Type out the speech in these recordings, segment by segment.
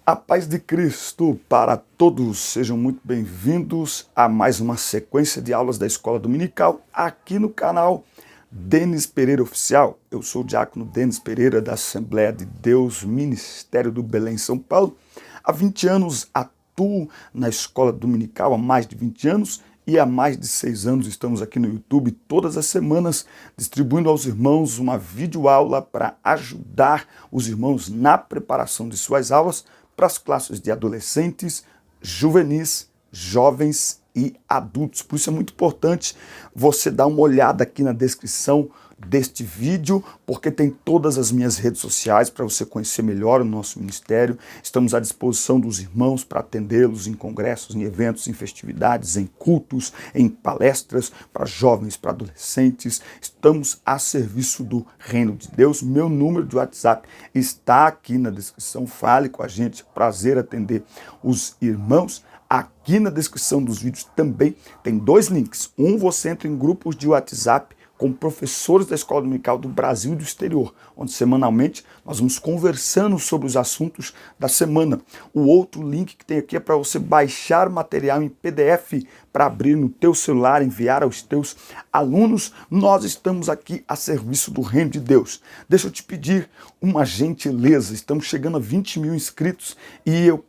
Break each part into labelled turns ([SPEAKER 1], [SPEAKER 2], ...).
[SPEAKER 1] A paz de Cristo para todos, sejam muito bem-vindos a mais uma sequência de aulas da Escola Dominical aqui no canal Denis Pereira Oficial. Eu sou o diácono Denis Pereira da Assembleia de Deus, Ministério do Belém, São Paulo. Há 20 anos atuo na Escola Dominical, há mais de 20 anos, e há mais de 6 anos estamos aqui no YouTube todas as semanas distribuindo aos irmãos uma videoaula para ajudar os irmãos na preparação de suas aulas para as classes de adolescentes, juvenis, jovens e adultos. Por isso é muito importante você dar uma olhada aqui na descrição deste vídeo, porque tem todas as minhas redes sociais para você conhecer melhor o nosso ministério. Estamos à disposição dos irmãos para atendê-los em congressos, em eventos, em festividades, em cultos, em palestras para jovens, para adolescentes. Estamos a serviço do Reino de Deus. Meu número de WhatsApp está aqui na descrição. Fale com a gente, prazer atender os irmãos. Aqui na descrição dos vídeos também tem 2 links. Um, você entra em grupos de WhatsApp com professores da Escola Dominical do Brasil e do exterior, onde semanalmente nós vamos conversando sobre os assuntos da semana. O outro link que tem aqui é para você baixar material em PDF para abrir no teu celular, enviar aos teus alunos. Nós estamos aqui a serviço do Reino de Deus. Deixa eu te pedir uma gentileza, estamos chegando a 20 mil inscritos e eu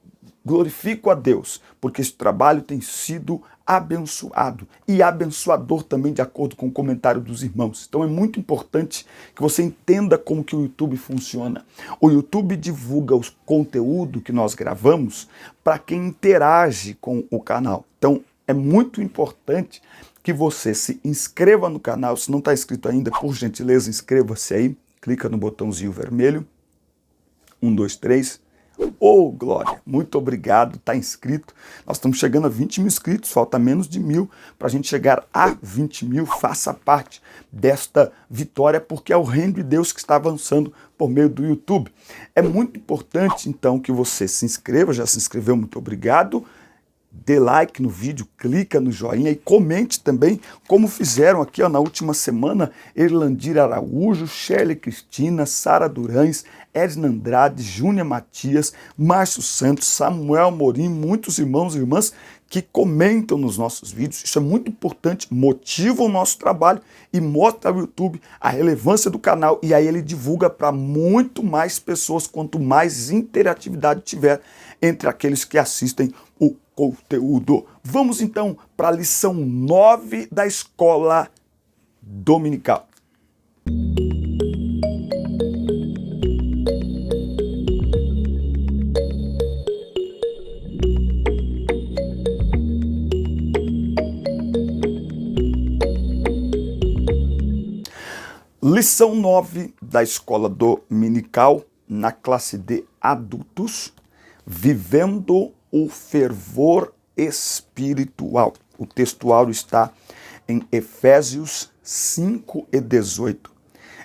[SPEAKER 1] glorifico a Deus, porque esse trabalho tem sido abençoado e abençoador também, de acordo com o comentário dos irmãos. Então é muito importante que você entenda como que o YouTube funciona. O YouTube divulga o conteúdo que nós gravamos para quem interage com o canal. Então é muito importante que você se inscreva no canal. Se não está inscrito ainda, por gentileza, inscreva-se aí. Clica no botãozinho vermelho. 1, 2, 3. Oh, glória! Muito obrigado, está inscrito. Nós estamos chegando a 20 mil inscritos, falta menos de 1000 para a gente chegar a 20 mil. Faça parte desta vitória, porque é o Reino de Deus que está avançando por meio do YouTube. É muito importante, então, que você se inscreva. Já se inscreveu, muito obrigado. Dê like no vídeo, clica no joinha e comente também, como fizeram aqui na última semana, Erlandira Araújo, Shirley Cristina, Sara Durães, Edna Andrade, Júnia Matias, Márcio Santos, Samuel Morim, muitos irmãos e irmãs que comentam nos nossos vídeos. Isso é muito importante, motiva o nosso trabalho e mostra ao YouTube a relevância do canal, e aí ele divulga para muito mais pessoas, quanto mais interatividade tiver entre aqueles que assistem o conteúdo. Vamos então para a lição 9 da Escola Dominical. Lição 9 da Escola Dominical, na classe de adultos, vivendo o fervor espiritual. O textual está em Efésios 5:18.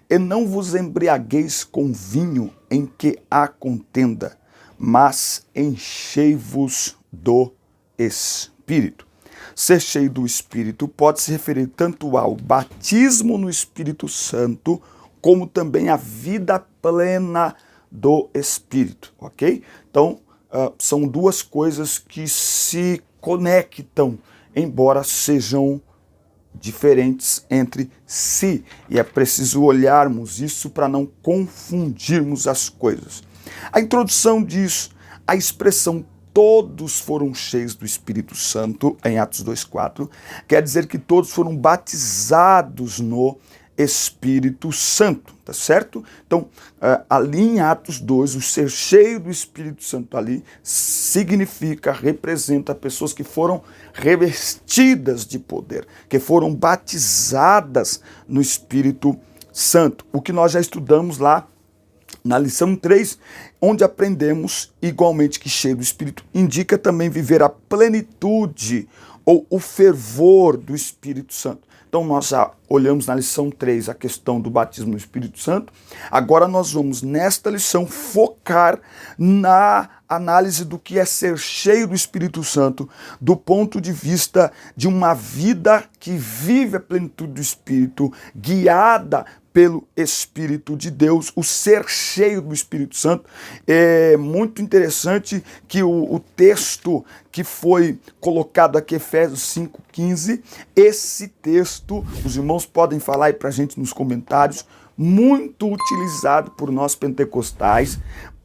[SPEAKER 1] E não vos embriagueis com vinho em que há contenda, mas enchei-vos do Espírito. Ser cheio do Espírito pode se referir tanto ao batismo no Espírito Santo, como também à vida plena do Espírito, ok? Então, são duas coisas que se conectam, embora sejam diferentes entre si. E é preciso olharmos isso para não confundirmos as coisas. A introdução diz a expressão todos foram cheios do Espírito Santo, em Atos 2:4, quer dizer que todos foram batizados no Espírito Santo, tá certo? Então, ali em Atos 2, o ser cheio do Espírito Santo ali significa, representa pessoas que foram revestidas de poder, que foram batizadas no Espírito Santo. O que nós já estudamos lá na lição 3, onde aprendemos igualmente que cheio do Espírito indica também viver a plenitude ou o fervor do Espírito Santo. Então nós já olhamos na lição 3 a questão do batismo no Espírito Santo. Agora nós vamos, nesta lição, focar na análise do que é ser cheio do Espírito Santo, do ponto de vista de uma vida que vive a plenitude do Espírito, guiada pelo Espírito de Deus, o ser cheio do Espírito Santo. É muito interessante que o texto que foi colocado aqui, Efésios 5,15, esse texto, os irmãos podem falar aí pra gente nos comentários, muito utilizado por nós pentecostais,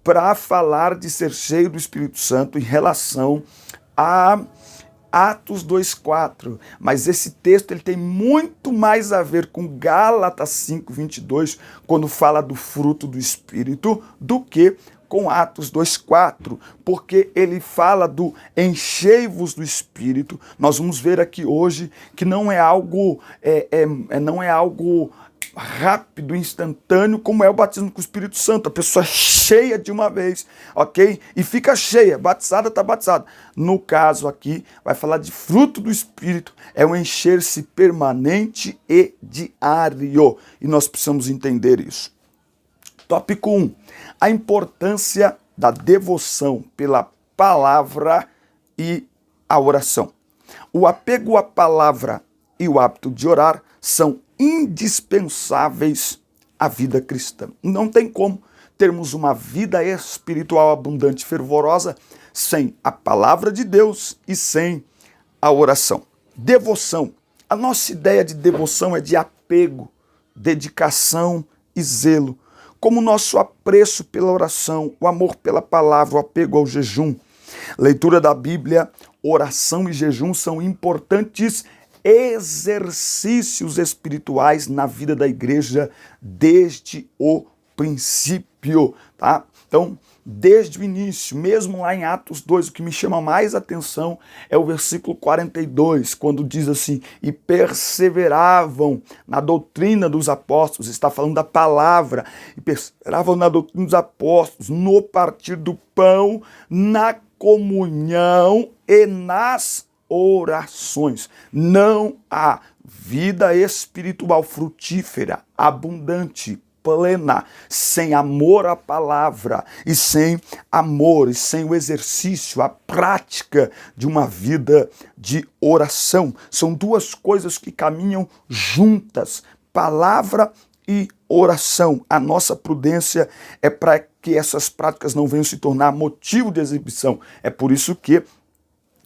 [SPEAKER 1] para falar de ser cheio do Espírito Santo em relação a Atos 2,4. Mas esse texto ele tem muito mais a ver com Gálatas 5,22, quando fala do fruto do Espírito, do que com Atos 2,4, porque ele fala do enchei-vos do Espírito. Nós vamos ver aqui hoje que não é algo rápido, instantâneo, como é o batismo com o Espírito Santo. A pessoa é cheia de uma vez, ok? E fica cheia, batizada, está batizada. No caso aqui, vai falar de fruto do Espírito, é um encher-se permanente e diário. E nós precisamos entender isso. Tópico 1. A importância da devoção pela palavra e a oração. O apego à palavra e o hábito de orar são indispensáveis à vida cristã. Não tem como termos uma vida espiritual abundante e fervorosa sem a palavra de Deus e sem a oração. Devoção. A nossa ideia de devoção é de apego, dedicação e zelo, como o nosso apreço pela oração, o amor pela palavra, o apego ao jejum. Leitura da Bíblia, oração e jejum são importantes exercícios espirituais na vida da igreja desde o princípio, tá? Então, desde o início, mesmo lá em Atos 2, o que me chama mais atenção é o versículo 42, quando diz assim, e perseveravam na doutrina dos apóstolos, está falando da palavra, e perseveravam na doutrina dos apóstolos, no partir do pão, na comunhão e nas orações. Não há vida espiritual frutífera, abundante, plena, sem amor à palavra e sem amor e sem o exercício, a prática de uma vida de oração. São duas coisas que caminham juntas, palavra e oração. A nossa prudência é para que essas práticas não venham se tornar motivo de exibição. É por isso que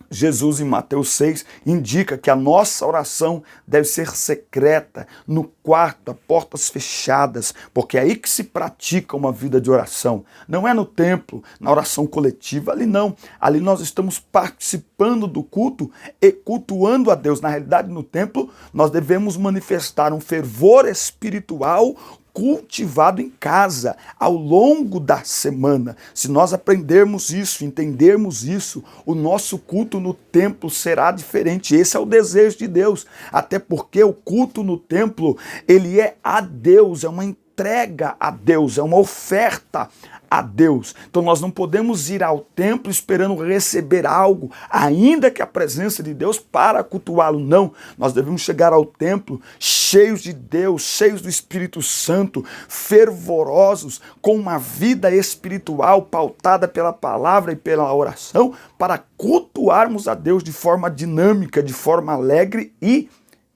[SPEAKER 1] Jesus, em Mateus 6, indica que a nossa oração deve ser secreta, no quarto, a portas fechadas, porque é aí que se pratica uma vida de oração. Não é no templo, na oração coletiva, ali não. Ali nós estamos participando do culto e cultuando a Deus. Na realidade, no templo, nós devemos manifestar um fervor espiritual cultivado em casa, ao longo da semana. Se nós aprendermos isso, entendermos isso, o nosso culto no templo será diferente. Esse é o desejo de Deus, até porque o culto no templo, ele é a Deus, é uma entrega a Deus, é uma oferta a Deus. Então nós não podemos ir ao templo esperando receber algo, ainda que a presença de Deus, para cultuá-lo. Não, nós devemos chegar ao templo cheios de Deus, cheios do Espírito Santo, fervorosos, com uma vida espiritual pautada pela palavra e pela oração, para cultuarmos a Deus de forma dinâmica, de forma alegre e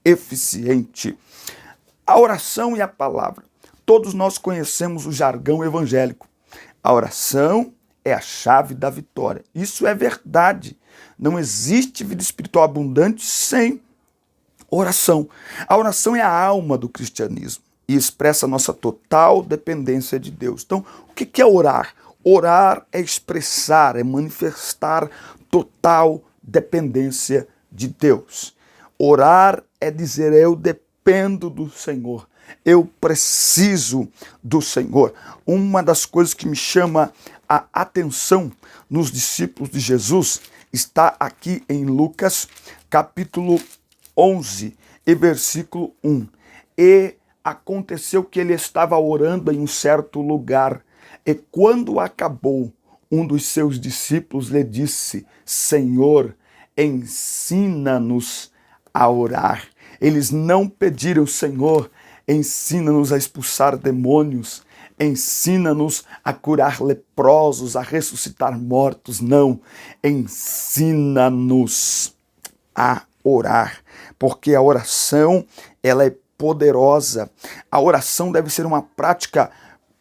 [SPEAKER 1] eficiente. A oração e a palavra. Todos nós conhecemos o jargão evangélico. A oração é a chave da vitória. Isso é verdade. Não existe vida espiritual abundante sem oração. A oração é a alma do cristianismo e expressa a nossa total dependência de Deus. Então, o que é orar? Orar é expressar, é manifestar total dependência de Deus. Orar é dizer, eu dependo do Senhor. Eu preciso do Senhor. Uma das coisas que me chama a atenção nos discípulos de Jesus está aqui em Lucas, capítulo 11 e versículo 1. E aconteceu que ele estava orando em um certo lugar, e quando acabou, um dos seus discípulos lhe disse, Senhor, ensina-nos a orar. Eles não pediram: Senhor, ensina-nos a expulsar demônios, ensina-nos a curar leprosos, a ressuscitar mortos. Não, ensina-nos a orar, porque a oração, ela é poderosa. A oração deve ser uma prática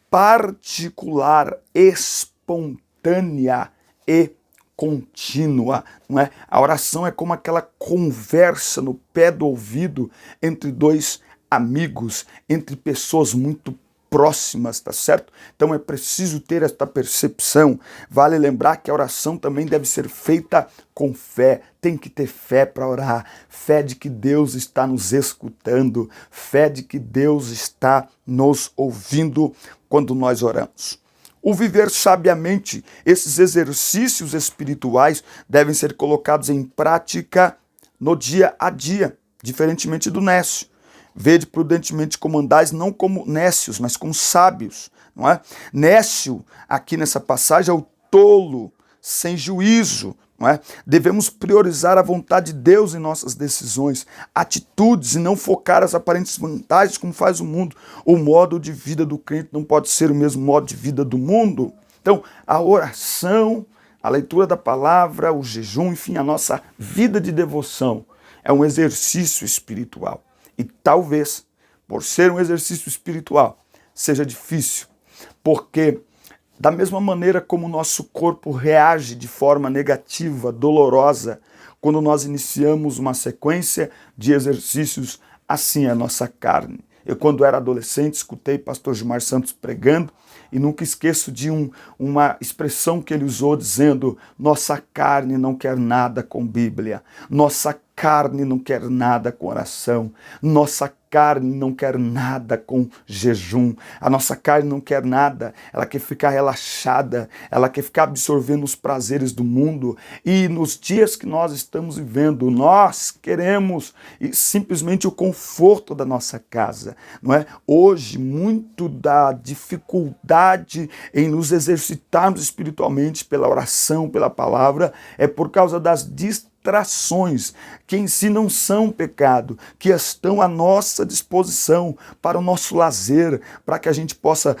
[SPEAKER 1] particular, espontânea e contínua, não é? A oração é como aquela conversa no pé do ouvido entre dois amigos, entre pessoas muito próximas, tá certo? Então é preciso ter esta percepção. Vale lembrar que a oração também deve ser feita com fé. Tem que ter fé para orar, fé de que Deus está nos escutando, fé de que Deus está nos ouvindo quando nós oramos. O viver sabiamente, esses exercícios espirituais devem ser colocados em prática no dia a dia, diferentemente do nécio. Vede prudentemente como andais, não como nécios, mas como sábios, não é? Nécio, aqui nessa passagem, é o tolo, sem juízo, não é? Devemos priorizar a vontade de Deus em nossas decisões, atitudes, e não focar as aparentes vantagens como faz o mundo. O modo de vida do crente não pode ser o mesmo modo de vida do mundo. Então, a oração, a leitura da palavra, o jejum, enfim, a nossa vida de devoção é um exercício espiritual. E talvez, por ser um exercício espiritual, seja difícil, porque da mesma maneira como o nosso corpo reage de forma negativa, dolorosa, quando nós iniciamos uma sequência de exercícios, assim é a nossa carne. Eu, quando era adolescente, escutei pastor Gilmar Santos pregando e nunca esqueço de uma expressão que ele usou dizendo: nossa carne não quer nada com Bíblia, nossa carne não quer nada com oração, nossa carne não quer nada com jejum, a nossa carne não quer nada, ela quer ficar relaxada, ela quer ficar absorvendo os prazeres do mundo. E nos dias que nós estamos vivendo, nós queremos simplesmente o conforto da nossa casa, não é? Hoje, muito da dificuldade em nos exercitarmos espiritualmente pela oração, pela palavra, é por causa das distrações, que em si não são pecado, que estão à nossa disposição para o nosso lazer, para que a gente possa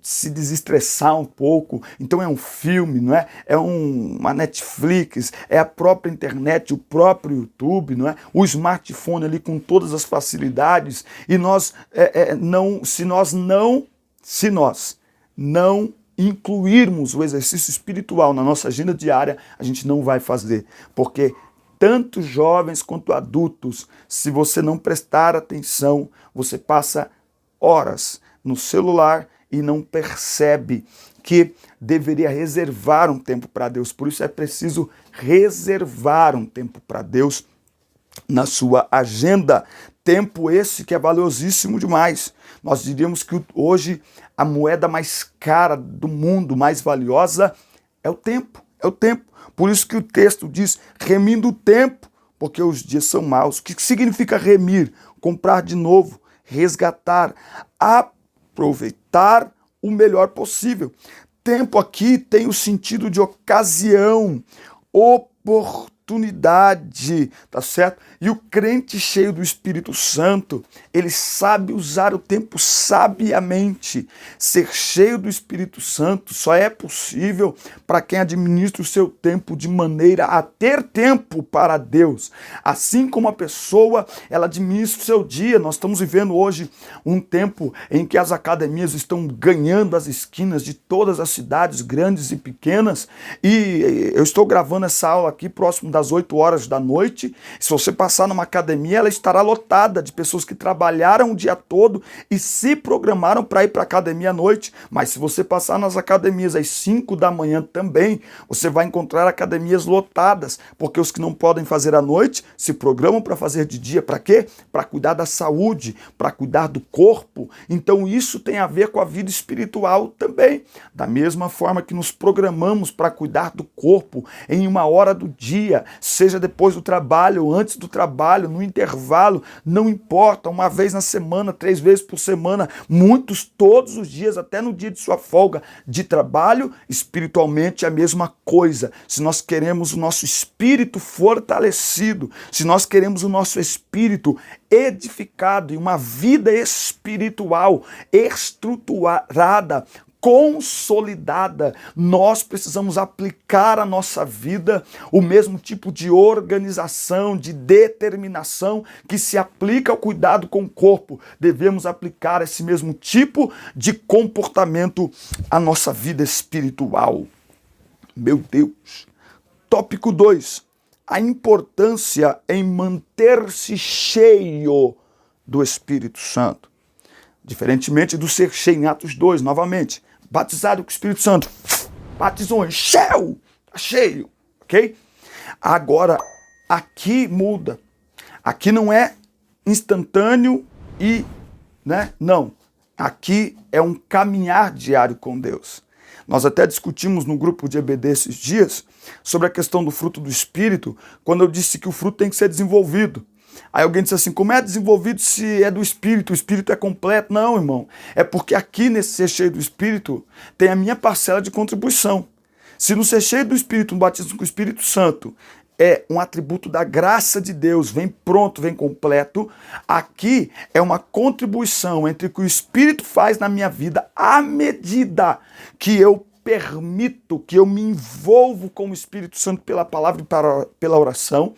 [SPEAKER 1] se desestressar um pouco. Então é um filme, não é? É uma Netflix, é a própria internet, o próprio YouTube, não é? O smartphone ali com todas as facilidades. E se nós não incluirmos o exercício espiritual na nossa agenda diária, a gente não vai fazer, porque tanto jovens quanto adultos, se você não prestar atenção, você passa horas no celular e não percebe que deveria reservar um tempo para Deus. Por isso é preciso reservar um tempo para Deus na sua agenda. Tempo esse que é valiosíssimo demais. Nós diríamos que hoje a moeda mais cara do mundo, mais valiosa, é o tempo. É o tempo. Por isso que o texto diz: remindo o tempo, porque os dias são maus. O que significa remir? Comprar de novo, resgatar, aproveitar o melhor possível. Tempo aqui tem o sentido de ocasião, oportunidade, tá certo? E o crente cheio do Espírito Santo, ele sabe usar o tempo sabiamente. Ser cheio do Espírito Santo só é possível para quem administra o seu tempo de maneira a ter tempo para Deus. Assim como a pessoa, ela administra o seu dia. Nós estamos vivendo hoje um tempo em que as academias estão ganhando as esquinas de todas as cidades, grandes e pequenas, e eu estou gravando essa aula aqui próximo das 8 horas da noite. Se você passar numa academia, ela estará lotada de pessoas que trabalharam o dia todo e se programaram para ir para a academia à noite. Mas se você passar nas academias às 5 da manhã também, você vai encontrar academias lotadas, porque os que não podem fazer à noite se programam para fazer de dia. Para quê? Para cuidar da saúde, para cuidar do corpo. Então isso tem a ver com a vida espiritual também. Da mesma forma que nos programamos para cuidar do corpo em uma hora do dia, seja depois do trabalho, antes do trabalho, no intervalo, não importa, uma vez na semana, 3 vezes por semana, muitos todos os dias, até no dia de sua folga de trabalho, espiritualmente é a mesma coisa. Se nós queremos o nosso espírito fortalecido, se nós queremos o nosso espírito edificado e uma vida espiritual estruturada, consolidada, nós precisamos aplicar à nossa vida o mesmo tipo de organização, de determinação que se aplica ao cuidado com o corpo. Devemos aplicar esse mesmo tipo de comportamento à nossa vida espiritual. Meu Deus! Tópico 2. A importância em manter-se cheio do Espírito Santo. Diferentemente do ser cheio em Atos 2, novamente. Batizado com o Espírito Santo. Batizou, encheu, tá cheio, ok? Agora, aqui muda. Aqui não é instantâneo e, não. Aqui é um caminhar diário com Deus. Nós até discutimos no grupo de EBD esses dias sobre a questão do fruto do Espírito, quando eu disse que o fruto tem que ser desenvolvido. Aí alguém disse assim, como é desenvolvido se é do Espírito? O Espírito é completo? Não, irmão. É porque aqui nesse ser cheio do Espírito tem a minha parcela de contribuição. Se no ser cheio do Espírito, um batismo com o Espírito Santo, é um atributo da graça de Deus, vem pronto, vem completo, aqui é uma contribuição entre o que o Espírito faz na minha vida à medida que eu permito, que eu me envolvo com o Espírito Santo pela palavra e pela oração,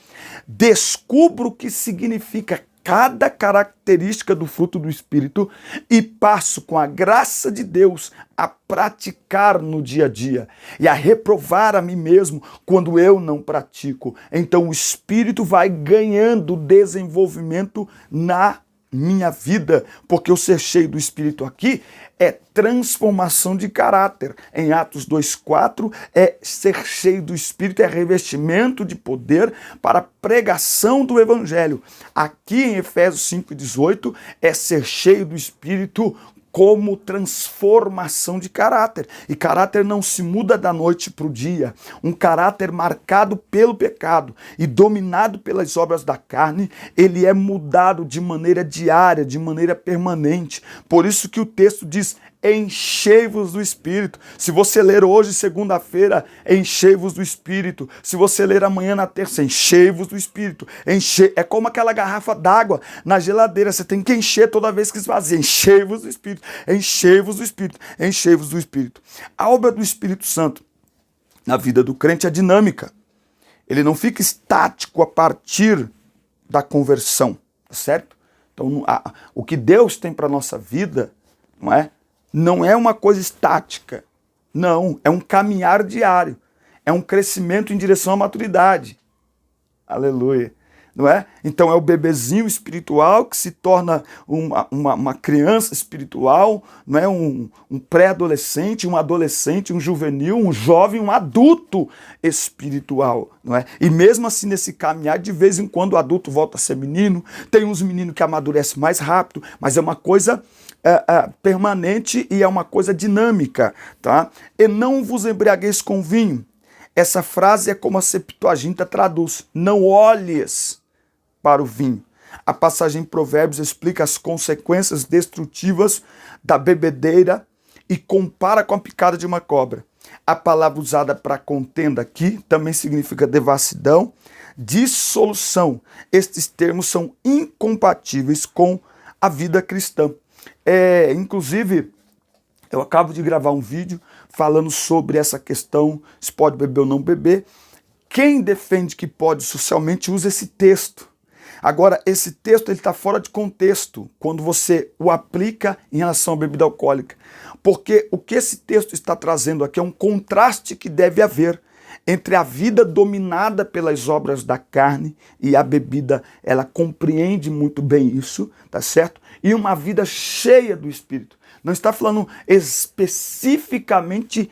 [SPEAKER 1] descubro o que significa cada característica do fruto do Espírito e passo com a graça de Deus a praticar no dia a dia e a reprovar a mim mesmo quando eu não pratico. Então o Espírito vai ganhando desenvolvimento na minha vida, porque o ser cheio do Espírito aqui é transformação de caráter. Em Atos 2,4 é ser cheio do Espírito, é revestimento de poder para a pregação do Evangelho. Aqui em Efésios 5,18 é ser cheio do Espírito como transformação de caráter. E caráter não se muda da noite para o dia. Um caráter marcado pelo pecado e dominado pelas obras da carne, ele é mudado de maneira diária, de maneira permanente. Por isso que o texto diz, enchei-vos do Espírito. Se você ler hoje, segunda-feira, enchei-vos do Espírito. Se você ler amanhã na terça, enchei-vos do Espírito. É como aquela garrafa d'água na geladeira, você tem que encher toda vez que esvazia. Enchei-vos do Espírito, enchei-vos do Espírito, enchei-vos do Espírito. A obra do Espírito Santo na vida do crente é dinâmica. Ele não fica estático a partir da conversão, tá certo? Então, o que Deus tem para a nossa vida, não é uma coisa estática. Não, é um caminhar diário. É um crescimento em direção à maturidade. Aleluia. Não é? Então é o bebezinho espiritual que se torna uma criança espiritual, não é? Um pré-adolescente, um adolescente, um juvenil, um jovem, um adulto espiritual. Não é? E mesmo assim, nesse caminhar, de vez em quando o adulto volta a ser menino, tem uns meninos que amadurecem mais rápido, mas é uma coisa permanente e é uma coisa dinâmica. Tá? E não vos embriagueis com vinho. Essa frase é como a Septuaginta traduz, não olhes para o vinho. A passagem em Provérbios explica as consequências destrutivas da bebedeira e compara com a picada de uma cobra. A palavra usada para contenda aqui também significa devassidão, dissolução. Estes termos são incompatíveis com a vida cristã. Inclusive, eu acabo de gravar um vídeo falando sobre essa questão, se pode beber ou não beber. Quem defende que pode socialmente usa esse texto. Agora, esse texto está fora de contexto quando você o aplica em relação à bebida alcoólica. Porque o que esse texto está trazendo aqui é um contraste que deve haver entre a vida dominada pelas obras da carne e a bebida, ela compreende muito bem isso, tá certo? E uma vida cheia do Espírito. Não está falando especificamente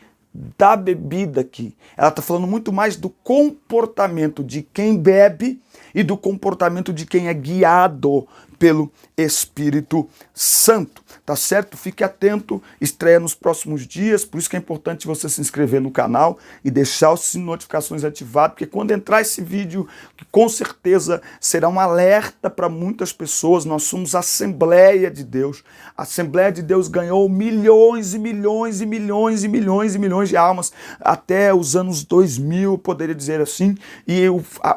[SPEAKER 1] da bebida aqui. Ela está falando muito mais do comportamento de quem bebe e do comportamento de quem é guiado pelo Espírito Santo, tá certo? Fique atento, estreia nos próximos dias, por isso que é importante você se inscrever no canal e deixar o sininho de notificações ativado, porque quando entrar esse vídeo, com certeza será um alerta para muitas pessoas. Nós somos a Assembleia de Deus. A Assembleia de Deus ganhou milhões e milhões e milhões e milhões e milhões de almas até os anos 2000, poderia dizer assim, e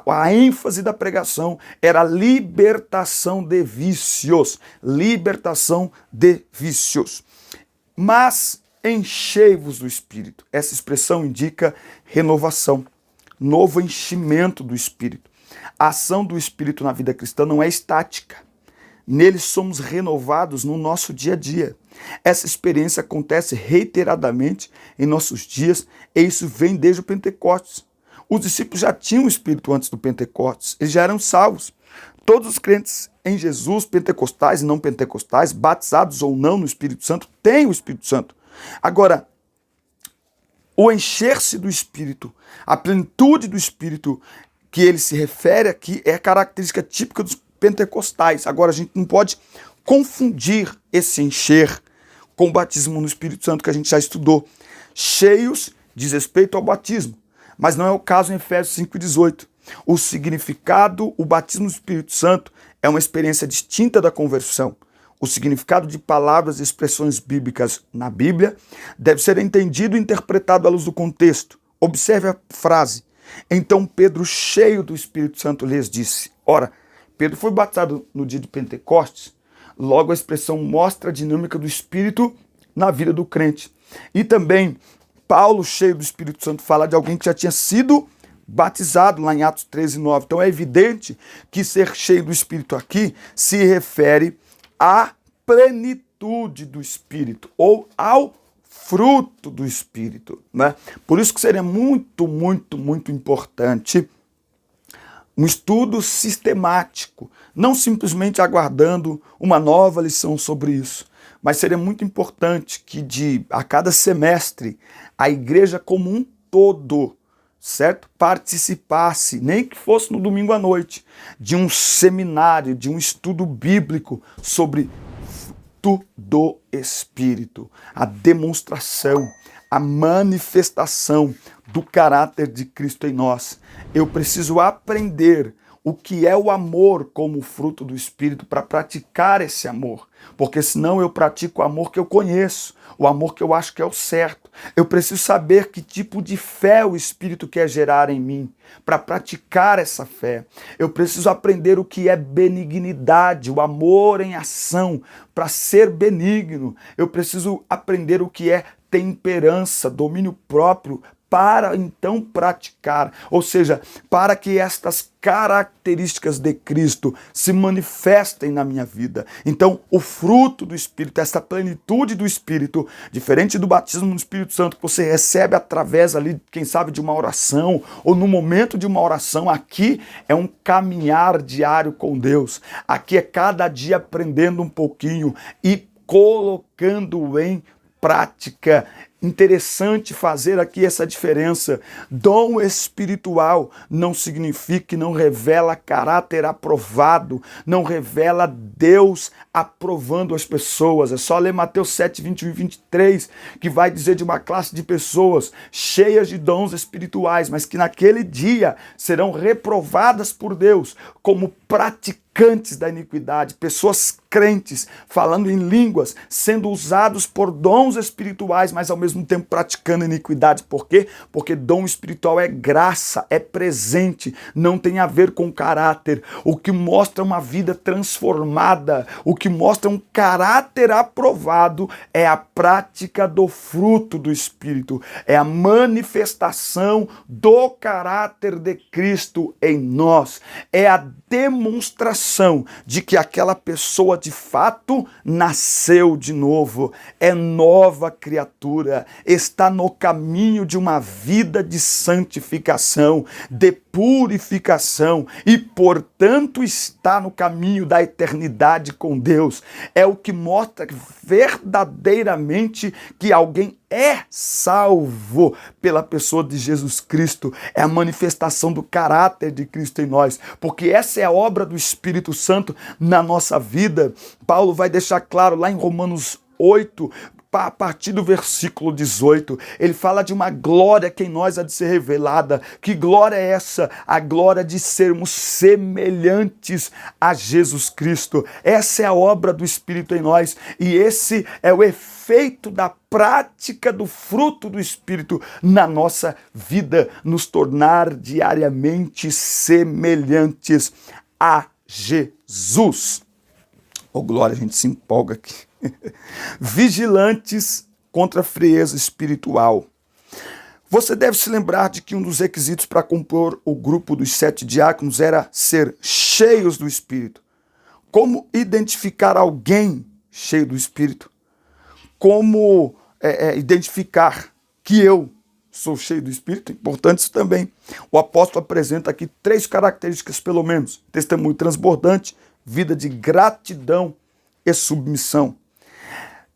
[SPEAKER 1] a ênfase da pregação era libertação de vícios, libertação de vícios. Mas enchei-vos do Espírito. Essa expressão indica renovação, novo enchimento do Espírito. A ação do Espírito na vida cristã não é estática. Nele somos renovados no nosso dia a dia. Essa experiência acontece reiteradamente em nossos dias e isso vem desde o Pentecostes. Os discípulos já tinham o Espírito antes do Pentecostes, eles já eram salvos. Todos os crentes em Jesus, pentecostais e não pentecostais, batizados ou não no Espírito Santo, têm o Espírito Santo. Agora, o encher-se do Espírito, a plenitude do Espírito que ele se refere aqui é a característica típica dos pentecostais. Agora, a gente não pode confundir esse encher com o batismo no Espírito Santo que a gente já estudou. Cheios diz respeito ao batismo, mas não é o caso em Efésios 5,18. O significado, o batismo no Espírito Santo é uma experiência distinta da conversão. O significado de palavras e expressões bíblicas na Bíblia deve ser entendido e interpretado à luz do contexto. Observe a frase. Então Pedro, cheio do Espírito Santo, lhes disse. Ora, Pedro foi batizado no dia de Pentecostes, logo a expressão mostra a dinâmica do Espírito na vida do crente. E também Paulo, cheio do Espírito Santo, fala de alguém que já tinha sido batizado lá em Atos 13:9. Então é evidente que ser cheio do Espírito aqui se refere à plenitude do Espírito ou ao fruto do Espírito, né? Por isso que seria muito, muito, muito importante um estudo sistemático, não simplesmente aguardando uma nova lição sobre isso, mas seria muito importante que a cada semestre a igreja como um todo, certo? Participasse, nem que fosse no domingo à noite, de um seminário, de um estudo bíblico sobre fruto do Espírito, a demonstração, a manifestação do caráter de Cristo em nós. Eu preciso aprender o que é o amor como fruto do Espírito para praticar esse amor, porque senão eu pratico o amor que eu conheço, o amor que eu acho que é o certo. Eu preciso saber que tipo de fé o Espírito quer gerar em mim para praticar essa fé. Eu preciso aprender o que é benignidade, o amor em ação, para ser benigno. Eu preciso aprender o que é temperança, domínio próprio, para então praticar, ou seja, para que estas características de Cristo se manifestem na minha vida. Então, o fruto do Espírito, esta plenitude do Espírito, diferente do batismo no Espírito Santo que você recebe através ali, quem sabe, de uma oração, ou no momento de uma oração, aqui é um caminhar diário com Deus. Aqui é cada dia aprendendo um pouquinho e colocando em prática. Interessante fazer aqui essa diferença. Dom espiritual não significa, não revela caráter aprovado, não revela Deus aprovando as pessoas. É só ler Mateus 7, 21 e 23, que vai dizer de uma classe de pessoas cheias de dons espirituais, mas que naquele dia serão reprovadas por Deus como praticantes da iniquidade, pessoas crentes, falando em línguas, sendo usados por dons espirituais, mas ao mesmo tempo praticando iniquidade. Por quê? Porque dom espiritual é graça, é presente, não tem a ver com caráter. O que mostra uma vida transformada, o que mostra um caráter aprovado é a prática do fruto do Espírito, é a manifestação do caráter de Cristo em nós, é a demonstração de que aquela pessoa de fato nasceu de novo, é nova criatura, está no caminho de uma vida de santificação, de purificação e, portanto, está no caminho da eternidade com Deus. É o que mostra verdadeiramente que alguém é salvo pela pessoa de Jesus Cristo. É a manifestação do caráter de Cristo em nós, porque essa é a obra do Espírito Santo na nossa vida. Paulo vai deixar claro lá em Romanos 8, a partir do versículo 18, ele fala de uma glória que em nós há de ser revelada. Que glória é essa? A glória de sermos semelhantes a Jesus Cristo. Essa é a obra do Espírito em nós, e esse é o efeito da prática do fruto do Espírito na nossa vida, nos tornar diariamente semelhantes a Jesus. Oh, glória, a gente se empolga aqui. Vigilantes contra a frieza espiritual. Você deve se lembrar de que um dos requisitos para compor o grupo dos 7 diáconos era ser cheios do Espírito. Como identificar alguém cheio do Espírito? Como identificar que eu sou cheio do Espírito? Importante isso também. O apóstolo apresenta aqui 3 características, pelo menos: testemunho transbordante, vida de gratidão e submissão.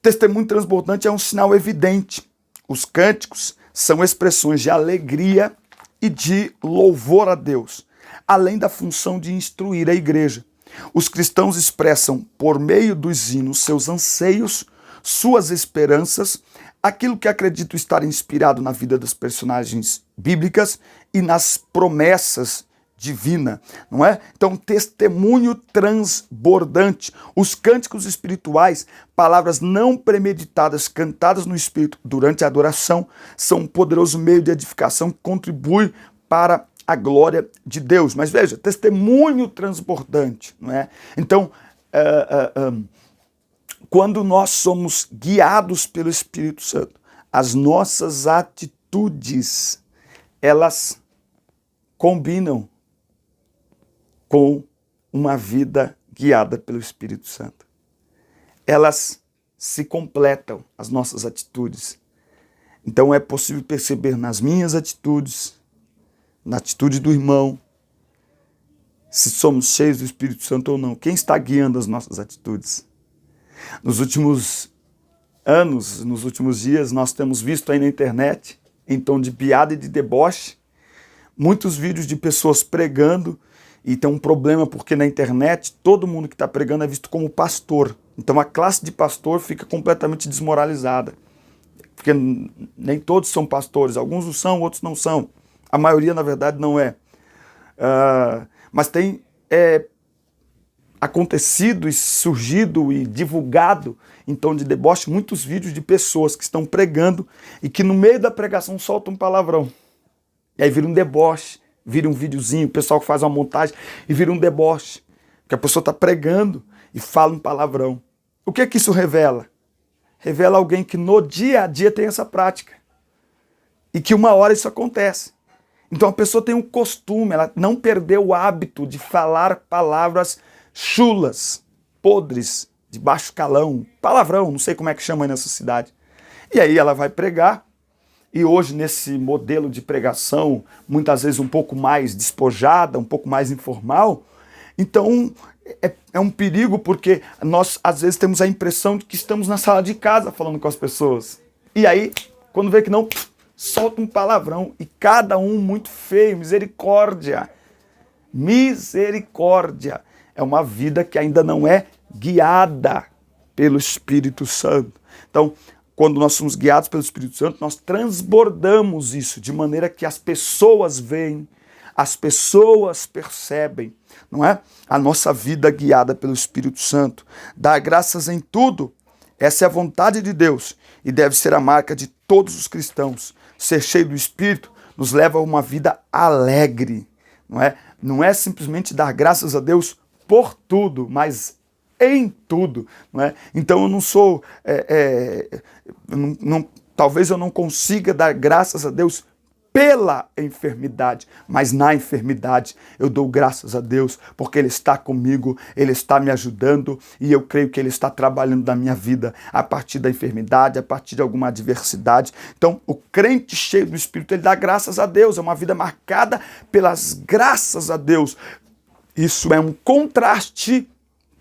[SPEAKER 1] Testemunho transbordante é um sinal evidente. Os cânticos são expressões de alegria e de louvor a Deus, além da função de instruir a igreja. Os cristãos expressam, por meio dos hinos, seus anseios, suas esperanças, aquilo que acreditam estar inspirado na vida das personagens bíblicas e nas promessas divina, não é? Então, testemunho transbordante. Os cânticos espirituais, palavras não premeditadas, cantadas no Espírito durante a adoração, são um poderoso meio de edificação que contribui para a glória de Deus. Mas veja, testemunho transbordante, não é? Então, quando nós somos guiados pelo Espírito Santo, as nossas atitudes, elas combinam com uma vida guiada pelo Espírito Santo. Elas se completam, as nossas atitudes. Então é possível perceber nas minhas atitudes, na atitude do irmão, se somos cheios do Espírito Santo ou não. Quem está guiando as nossas atitudes? Nos últimos anos, nos últimos dias, nós temos visto aí na internet, em tom de piada e de deboche, muitos vídeos de pessoas pregando. E tem um problema porque na internet todo mundo que está pregando é visto como pastor. Então a classe de pastor fica completamente desmoralizada. Porque nem todos são pastores. Alguns o são, outros não são. A maioria, na verdade, não é. Mas tem acontecido e surgido e divulgado em tom de deboche muitos vídeos de pessoas que estão pregando e que no meio da pregação soltam um palavrão. E aí vira um deboche. Vira um videozinho, o pessoal faz uma montagem e vira um deboche. Porque a pessoa está pregando e fala um palavrão. O que é que isso revela? Revela alguém que no dia a dia tem essa prática. E que uma hora isso acontece. Então a pessoa tem um costume, ela não perdeu o hábito de falar palavras chulas, podres, de baixo calão, palavrão, não sei como é que chama aí nessa cidade. E aí ela vai pregar. E hoje, nesse modelo de pregação, muitas vezes um pouco mais despojada, um pouco mais informal, então é um perigo, porque nós, às vezes, temos a impressão de que estamos na sala de casa falando com as pessoas. E aí, quando vê que não, solta um palavrão, e cada um muito feio, misericórdia. Misericórdia. É uma vida que ainda não é guiada pelo Espírito Santo. Então, quando nós somos guiados pelo Espírito Santo, nós transbordamos isso, de maneira que as pessoas veem, as pessoas percebem, não é? A nossa vida guiada pelo Espírito Santo. Dar graças em tudo, essa é a vontade de Deus e deve ser a marca de todos os cristãos. Ser cheio do Espírito nos leva a uma vida alegre, não é? Não é simplesmente dar graças a Deus por tudo, mas em tudo, não é? Então eu não sou, talvez eu não consiga dar graças a Deus pela enfermidade, mas na enfermidade eu dou graças a Deus, porque Ele está comigo, Ele está me ajudando e eu creio que Ele está trabalhando na minha vida a partir da enfermidade, a partir de alguma adversidade. Então, o crente cheio do Espírito, ele dá graças a Deus, é uma vida marcada pelas graças a Deus. Isso é um contraste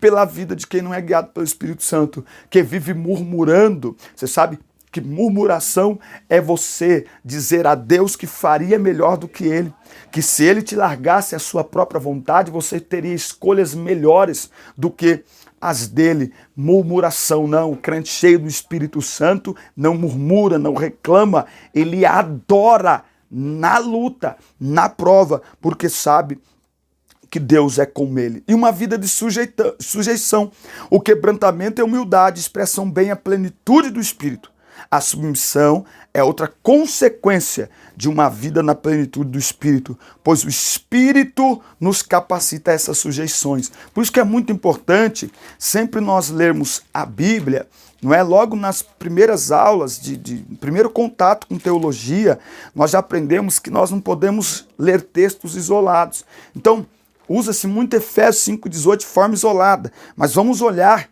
[SPEAKER 1] pela vida de quem não é guiado pelo Espírito Santo, que vive murmurando. Você sabe que murmuração é você dizer a Deus que faria melhor do que Ele, que se Ele te largasse a sua própria vontade, você teria escolhas melhores do que as dele. Murmuração não, o crente cheio do Espírito Santo não murmura, não reclama, ele adora na luta, na prova, porque sabe que Deus é com ele. E uma vida de sujeição. O quebrantamento e a humildade expressam bem a plenitude do Espírito. A submissão é outra consequência de uma vida na plenitude do Espírito, pois o Espírito nos capacita a essas sujeições. Por isso que é muito importante sempre nós lermos a Bíblia, não é? Logo nas primeiras aulas, de primeiro contato com teologia, nós já aprendemos que nós não podemos ler textos isolados. Então, usa-se muito Efésios 5,18 de forma isolada, mas vamos olhar,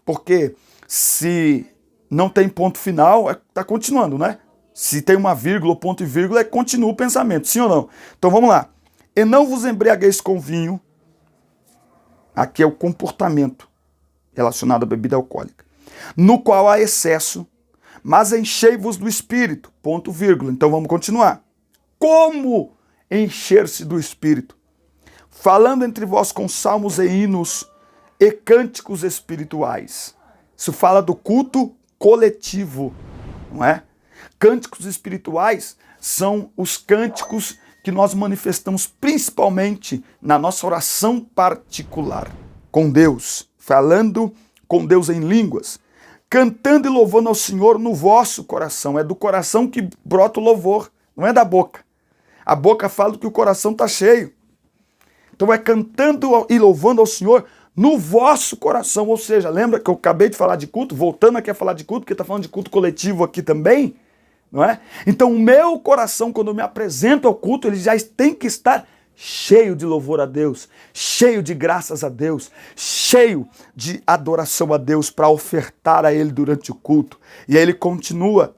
[SPEAKER 1] porque se não tem ponto final, está continuando, né? Se tem uma vírgula ou ponto e vírgula, continua o pensamento, sim ou não? Então vamos lá. E não vos embriagueis com vinho, aqui é o comportamento relacionado à bebida alcoólica, no qual há excesso, mas enchei-vos do Espírito, ponto vírgula. Então vamos continuar. Como encher-se do Espírito? Falando entre vós com salmos e hinos e cânticos espirituais. Isso fala do culto coletivo, não é? Cânticos espirituais são os cânticos que nós manifestamos principalmente na nossa oração particular com Deus, falando com Deus em línguas, cantando e louvando ao Senhor no vosso coração. É do coração que brota o louvor, não é da boca. A boca fala que o coração está cheio. Então é cantando e louvando ao Senhor no vosso coração, ou seja, lembra que eu acabei de falar de culto, voltando aqui a falar de culto, porque está falando de culto coletivo aqui também, não é? Então o meu coração, quando eu me apresento ao culto, ele já tem que estar cheio de louvor a Deus, cheio de graças a Deus, cheio de adoração a Deus para ofertar a Ele durante o culto. E aí ele continua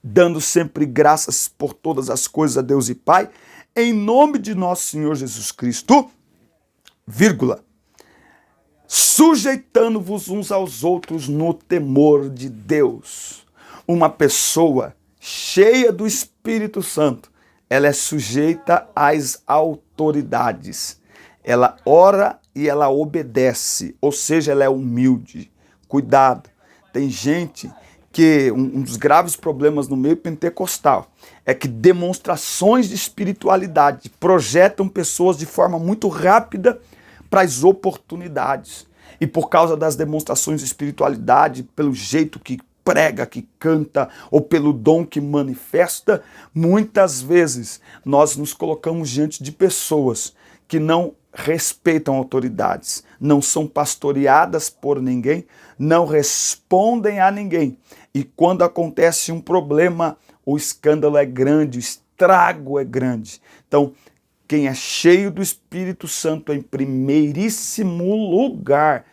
[SPEAKER 1] dando sempre graças por todas as coisas a Deus e Pai, em nome de nosso Senhor Jesus Cristo, vírgula, sujeitando-vos uns aos outros no temor de Deus. Uma pessoa cheia do Espírito Santo, ela é sujeita às autoridades. Ela ora e ela obedece, ou seja, ela é humilde. Cuidado, tem gente que um dos graves problemas no meio pentecostal é que demonstrações de espiritualidade projetam pessoas de forma muito rápida para as oportunidades. E por causa das demonstrações de espiritualidade, pelo jeito que prega, que canta, ou pelo dom que manifesta, muitas vezes nós nos colocamos diante de pessoas que não respeitam autoridades, não são pastoreadas por ninguém, não respondem a ninguém. E quando acontece um problema, o escândalo é grande, o estrago é grande. Então, quem é cheio do Espírito Santo em primeiríssimo lugar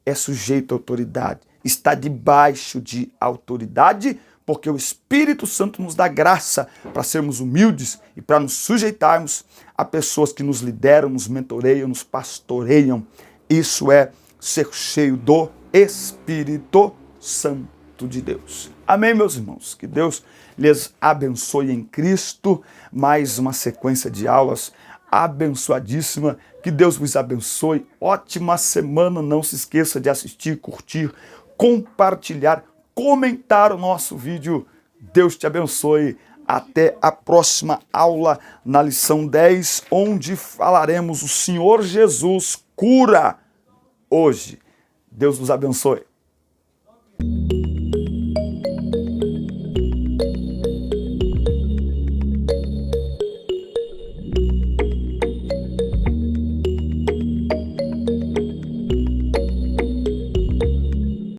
[SPEAKER 1] é sujeito à autoridade. Está debaixo de autoridade, porque o Espírito Santo nos dá graça para sermos humildes e para nos sujeitarmos a pessoas que nos lideram, nos mentoreiam, nos pastoreiam. Isso é ser cheio do Espírito Santo de Deus. Amém, meus irmãos? Que Deus lhes abençoe em Cristo. Mais uma sequência de aulas abençoadíssima. Que Deus vos abençoe. Ótima semana. Não se esqueça de assistir, curtir, compartilhar, comentar o nosso vídeo. Deus te abençoe. Até a próxima aula na lição 10, onde falaremos o Senhor Jesus cura hoje. Deus nos abençoe.